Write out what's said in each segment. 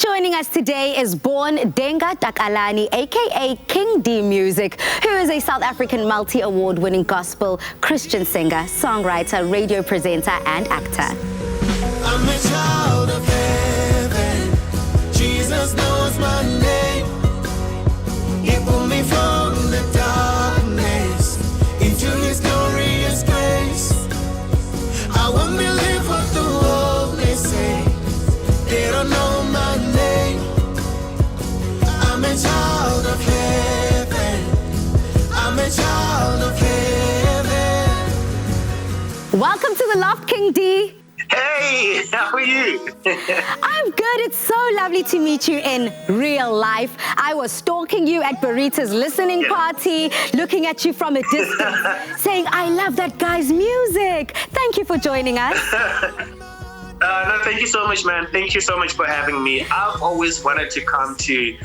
Joining us today is born DENGA TAKALANI, aka KINGDMUISC, who is a South African multi-award winning gospel Christian singer, songwriter, radio presenter, and actor. I'm a child of heaven. Jesus knows my name. He pulled me from the darkness into his glorious grace. I won't believe what the world may say. They don't know my name. I'm a child of heaven. I'm a child of heaven. Welcome to the Loft, King D. Hey, how are you? I'm good. It's so lovely to meet you in real life. I was stalking you at Burrito's listening party, looking at you from a distance, saying, I love that guy's music. Thank you for joining us. No, thank you so much, man. Thank you so much for having me. I've always wanted to come to,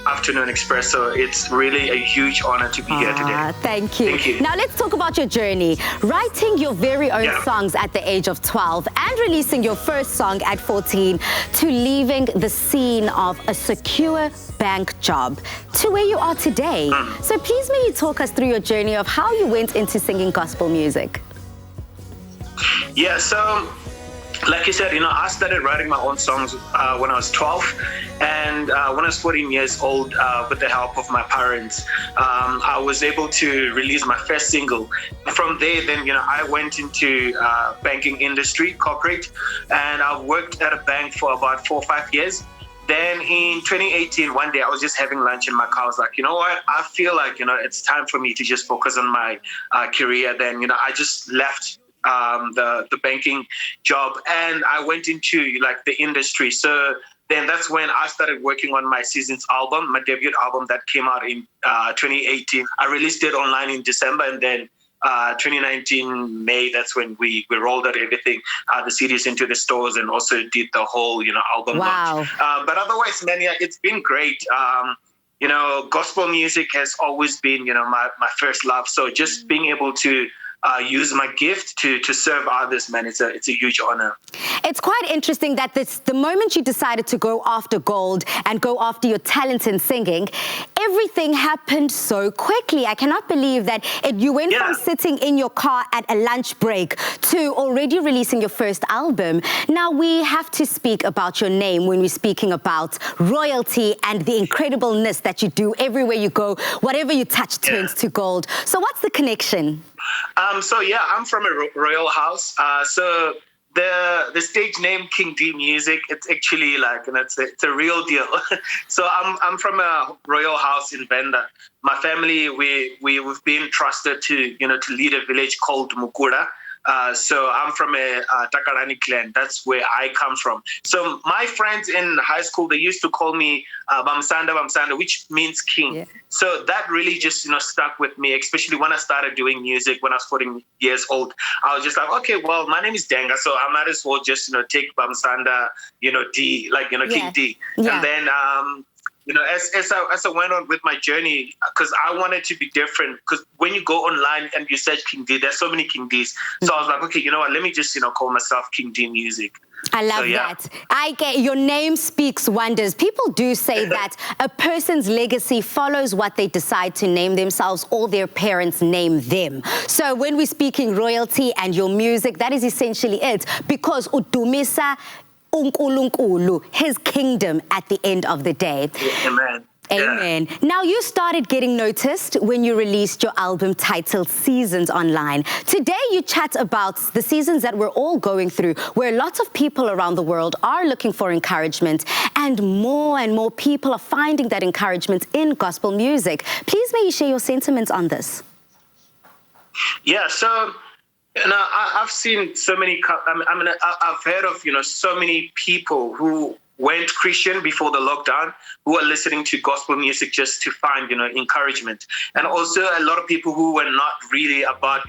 Afternoon Express, so it's really a huge honor to be here today. Thank you. Thank you. Now let's talk about your journey. Writing your very own songs at the age of 12 and releasing your first song at 14 to leaving the scene of a secure bank job to where you are today. So please may you talk us through your journey of how you went into singing gospel music. Yeah, so like you said, I started writing my own songs when I was 12, and when I was 14 years old, with the help of my parents, I was able to release my first single. From there, then, I went into banking industry, corporate, and I worked at a bank for about 4 or 5 years. Then in 2018, one day I was just having lunch in my car. I was like, you know what? I feel like, it's time for me to just focus on my career. Then, I just left the banking job and I went into the industry. So then that's when I started working on my Seasons album, my debut album that came out in 2018. I released it online in December, and then 2019 May, that's when we rolled out everything, the CDs into the stores, and also did the whole album launch. But otherwise, man, it's been great. Gospel music has always been my first love. So just being able to use my gift to serve others, man, it's a huge honor. It's quite interesting that the moment you decided to go after gold and go after your talent in singing, everything happened so quickly. I cannot believe that you went from sitting in your car at a lunch break to already releasing your first album. Now we have to speak about your name when we're speaking about royalty and the incredibleness that you do everywhere you go. Whatever you touch turns to gold. So what's the connection? I'm from a royal house. So the stage name KINGDMUISC, it's actually it's a real deal. So I'm from a royal house in Venda. My family, we've been trusted to lead a village called Mukura. So I'm from a Takalani clan. That's where I come from. So my friends in high school, they used to call me Bamsanda, which means king. Yeah. So that really just stuck with me, especially when I started doing music when I was 14 years old. I was just like, okay, well, my name is Denga, so I might as well just take Bamsanda, D, King D. Yeah. And then as I went on with my journey, because I wanted to be different, because when you go online and you search King D, there's so many King Ds. So I was like, okay, you know what, let me just, call myself KINGDMUISC. I love that. I get your name speaks wonders. People do say that a person's legacy follows what they decide to name themselves or their parents name them. So when we're speaking royalty and your music, that is essentially it, because udumisa uNkulunkulu, his kingdom at the end of the day. Amen. Amen. Yeah. Now, you started getting noticed when you released your album titled Seasons online. Today, you chat about the seasons that we're all going through, where lots of people around the world are looking for encouragement, and more people are finding that encouragement in gospel music. Please, may you share your sentiments on this? Yeah, so I've seen so many, I've heard of, so many people who went Christian before the lockdown, who are listening to gospel music just to find, encouragement. And also a lot of people who were not really about,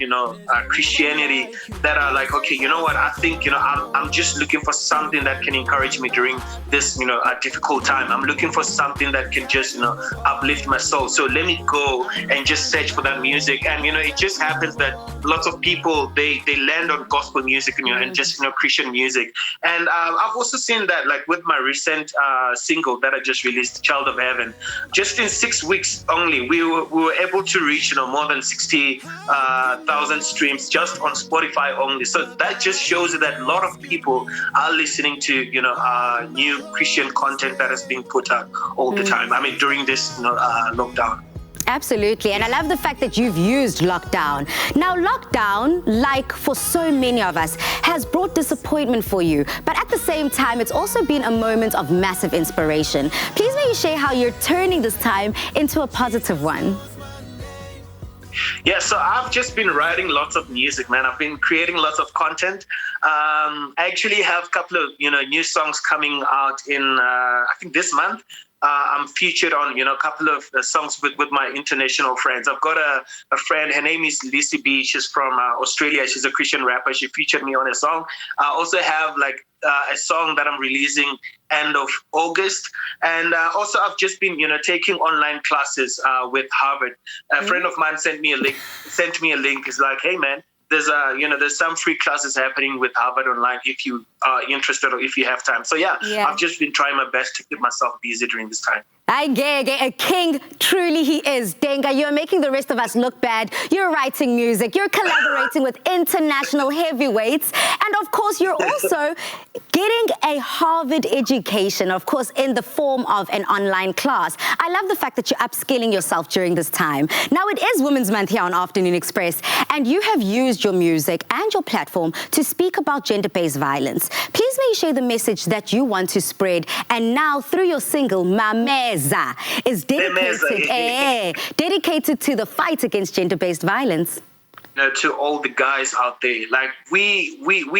Christianity, that are like, okay, you know what, I think, I'm just looking for something that can encourage me during this, a difficult time. I'm looking for something that can just, uplift my soul. So let me go and just search for that music. And, it just happens that lots of people, they land on gospel music, and just, Christian music. And I've also seen that, like, with my recent single that I just released, Child of Heaven. Just in 6 weeks only, we were able to reach more than 60,000 streams just on Spotify only. So that just shows you that a lot of people are listening to new Christian content that is being put out all the time. I mean, during this lockdown. Absolutely, and I love the fact that you've used lockdown. Now, lockdown, like for so many of us, has brought disappointment for you, but at the same time, it's also been a moment of massive inspiration. Please may you share how you're turning this time into a positive one. Yeah, so I've just been writing lots of music, man. I've been creating lots of content. I actually have a couple of new songs coming out in I think this month. I'm featured on a couple of songs with my international friends. I've got a friend, her name is Lizzie B. She's from Australia. She's a Christian rapper. She featured me on a song. I also have a song that I'm releasing end of August. And also I've just been taking online classes with Harvard. A friend of mine sent me a link. It's like, hey man, there's some free classes happening with Harvard online if you are interested or if you have time. So yeah, I've just been trying my best to keep myself busy during this time. I get a king, truly he is. Denga, you're making the rest of us look bad. You're writing music. You're collaborating with international heavyweights. And of course, you're also getting a Harvard education, of course, in the form of an online class. I love the fact that you're upskilling yourself during this time. Now, it is Women's Month here on Afternoon Express, and you have used your music and your platform to speak about gender-based violence. Please may you share the message that you want to spread. And now, through your single, Mameza, is dedicated to the fight against gender-based violence. To all the guys out there, like we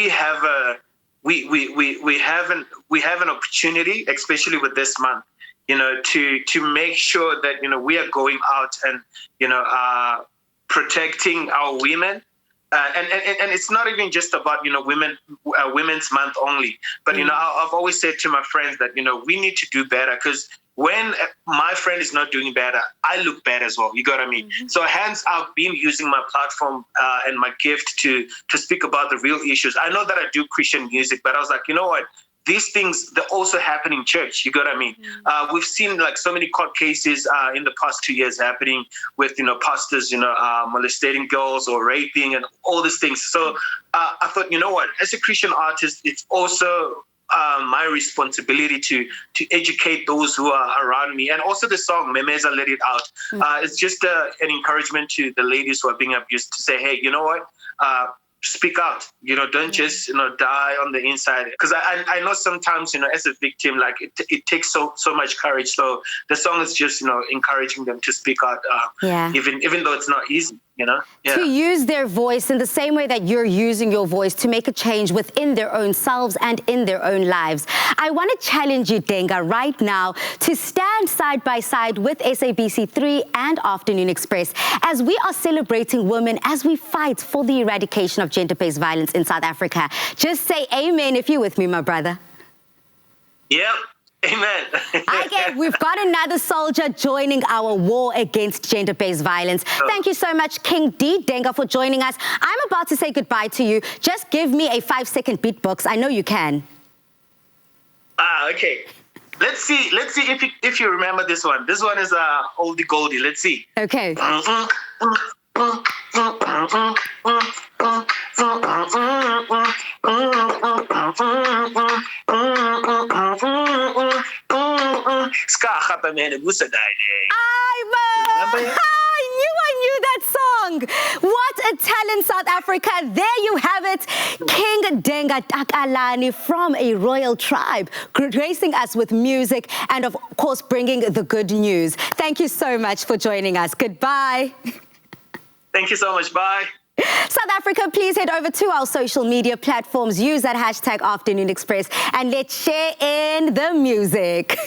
have an opportunity, especially with this month, to make sure that we are going out and protecting our women. And it's not even just about Women's Month only, but I've always said to my friends that we need to do better, because when my friend is not doing better, I look bad as well. You got what I mean? So hence I've been using my platform and my gift to speak about the real issues. I know that I do Christian music, but I was like, you know what? These things, they also happen in church. You got what I mean? We've seen so many court cases in the past 2 years happening with, pastors, molestating girls or raping and all these things. So I thought, you know what? As a Christian artist, it's also my responsibility to educate those who are around me. And also the song, Memeza, Let It Out. It's just an encouragement to the ladies who are being abused to say, hey, you know what? Speak out, don't just, die on the inside. Because I know sometimes, as a victim, it takes so much courage. So the song is just, encouraging them to speak out, even though it's not easy. To use their voice in the same way that you're using your voice to make a change within their own selves and in their own lives. I want to challenge you, Denga, right now to stand side by side with SABC3 and Afternoon Express as we are celebrating women as we fight for the eradication of gender-based violence in South Africa. Just say amen if you're with me, my brother. Yep. Amen. We've got another soldier joining our war against gender-based violence. Thank you so much, King D. Denga, for joining us. I'm about to say goodbye to you. Just give me a 5-second beatbox. I know you can. Okay. Let's see if you remember this one. This one is oldie goldie. Let's see. Okay. I knew that song. What a talent, South Africa. There you have it. King Denga Takalani from a royal tribe, gracing us with music and, of course, bringing the good news. Thank you so much for joining us. Goodbye. Thank you so much. Bye. South Africa, please head over to our social media platforms. Use that hashtag Afternoon Express and let's share in the music.